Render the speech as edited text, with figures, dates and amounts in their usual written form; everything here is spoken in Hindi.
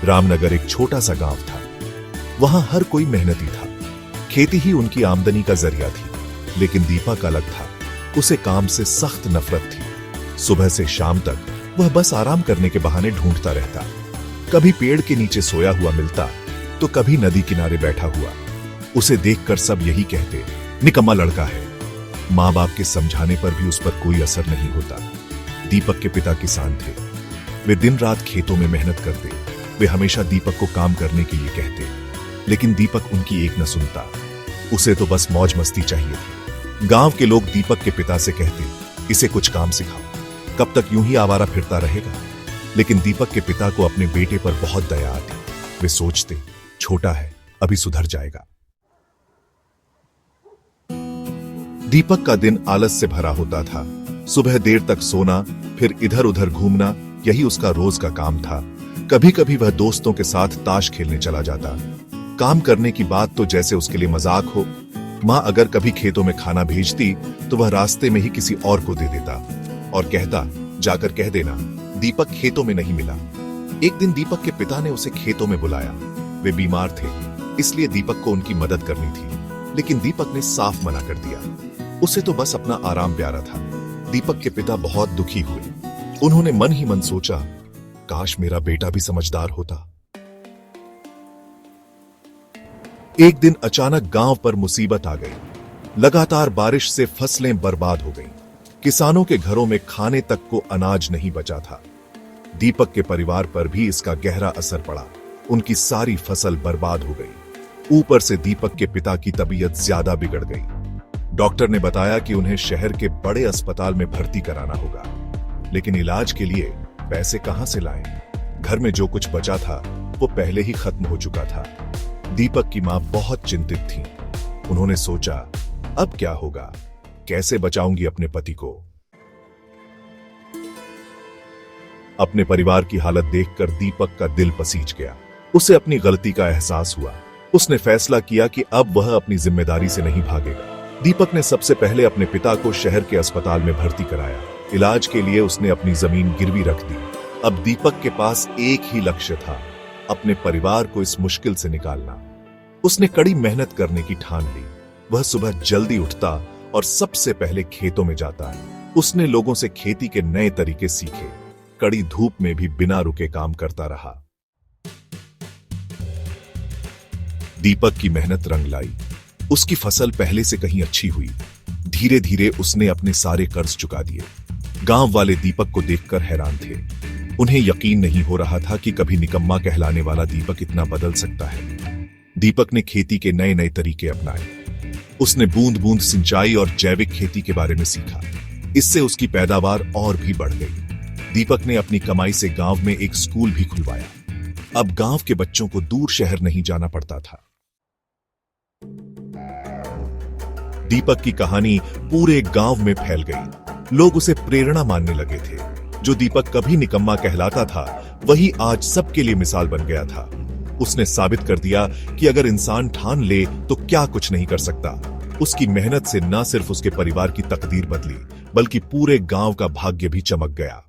रामनगर एक छोटा सा गांव था। वहां हर कोई मेहनती था। खेती ही उनकी आमदनी का जरिया थी। लेकिन दीपक अलग था। उसे काम से सख्त नफरत थी। सुबह से शाम तक वह बस आराम करने के बहाने ढूंढता रहता। कभी पेड़ के नीचे सोया हुआ मिलता तो कभी नदी किनारे बैठा हुआ। उसे देखकर सब यही कहते, निकम्मा लड़का है। माँ बाप के समझाने पर भी उस पर कोई असर नहीं होता। दीपक के पिता किसान थे। वे दिन रात खेतों में मेहनत करते। वे हमेशा दीपक को काम करने के लिए कहते, लेकिन दीपक उनकी एक न सुनता। उसे तो बस मौज मस्ती चाहिए थी। गांव के लोग दीपक के पिता से कहते, इसे कुछ काम सिखाओ, कब तक यूं ही आवारा फिरता रहेगा। लेकिन दीपक के पिता को अपने बेटे पर बहुत दया आती। वे सोचते, छोटा है, अभी सुधर जाएगा। दीपक का दिन आलस से भरा होता था। सुबह देर तक सोना, फिर इधर उधर घूमना, यही उसका रोज का काम था। कभी कभी वह दोस्तों के साथ ताश खेलने चला जाता। काम करने की बात तो जैसे उसके लिए मजाक हो। माँ अगर कभी खेतों में खाना भेजती तो वह रास्ते में ही किसी और को दे देता और कहता, जाकर कह देना दीपक खेतों में नहीं मिला। एक दिन दीपक के पिता ने उसे खेतों में बुलाया। वे बीमार थे, इसलिए दीपक को उनकी मदद करनी थी। लेकिन दीपक ने साफ मना कर दिया। उसे तो बस अपना आराम प्यारा था। दीपक के पिता बहुत दुखी हुए। उन्होंने मन ही मन सोचा, काश मेरा बेटा भी समझदार होता। एक दिन अचानक गांव पर मुसीबत आ गई। लगातार बारिश से फसलें बर्बाद हो गईं। किसानों के घरों में खाने तक को अनाज नहीं बचा था। दीपक के परिवार पर भी इसका गहरा असर पड़ा। उनकी सारी फसल बर्बाद हो गई। ऊपर से दीपक के पिता की तबीयत ज्यादा बिगड़ गई। डॉक्टर ने बताया कि उन्हें शहर के बड़े अस्पताल में भर्ती कराना होगा। लेकिन इलाज के लिए पैसे कहां से लाएं? घर में जो कुछ बचा था वो पहले ही खत्म हो चुका था। दीपक की मां बहुत चिंतित थी। उन्होंने सोचा, अब क्या होगा? कैसे बचाऊंगी अपने पति को? अपने परिवार की हालत देखकर दीपक का दिल पसीज गया। उसे अपनी गलती का एहसास हुआ। उसने फैसला किया कि अब वह अपनी जिम्मेदारी से नहीं भागेगा। दीपक ने सबसे पहले अपने पिता को शहर के अस्पताल में भर्ती कराया। इलाज के लिए उसने अपनी जमीन गिरवी रख दी। अब दीपक के पास एक ही लक्ष्य था, अपने परिवार को इस मुश्किल से निकालना। उसने कड़ी मेहनत करने की ठान ली। वह सुबह जल्दी उठता और सबसे पहले खेतों में जाता। उसने लोगों से खेती के नए तरीके सीखे। कड़ी धूप में भी बिना रुके काम करता रहा। दीपक की मेहनत रंग लाई। उसकी फसल पहले से कहीं अच्छी हुई। धीरे धीरे उसने अपने सारे कर्ज चुका दिए। गांव वाले दीपक को देखकर हैरान थे। उन्हें यकीन नहीं हो रहा था कि कभी निकम्मा कहलाने वाला दीपक इतना बदल सकता है। दीपक ने खेती के नए नए तरीके अपनाए। उसने बूंद बूंद सिंचाई और जैविक खेती के बारे में सीखा। इससे उसकी पैदावार और भी बढ़ गई। दीपक ने अपनी कमाई से गांव में एक स्कूल भी खुलवाया। अब गांव के बच्चों को दूर शहर नहीं जाना पड़ता था। दीपक की कहानी पूरे गांव में फैल गई। लोग उसे प्रेरणा मानने लगे थे। जो दीपक कभी निकम्मा कहलाता था, वही आज सबके लिए मिसाल बन गया था। उसने साबित कर दिया कि अगर इंसान ठान ले तो क्या कुछ नहीं कर सकता। उसकी मेहनत से न सिर्फ उसके परिवार की तकदीर बदली, बल्कि पूरे गांव का भाग्य भी चमक गया।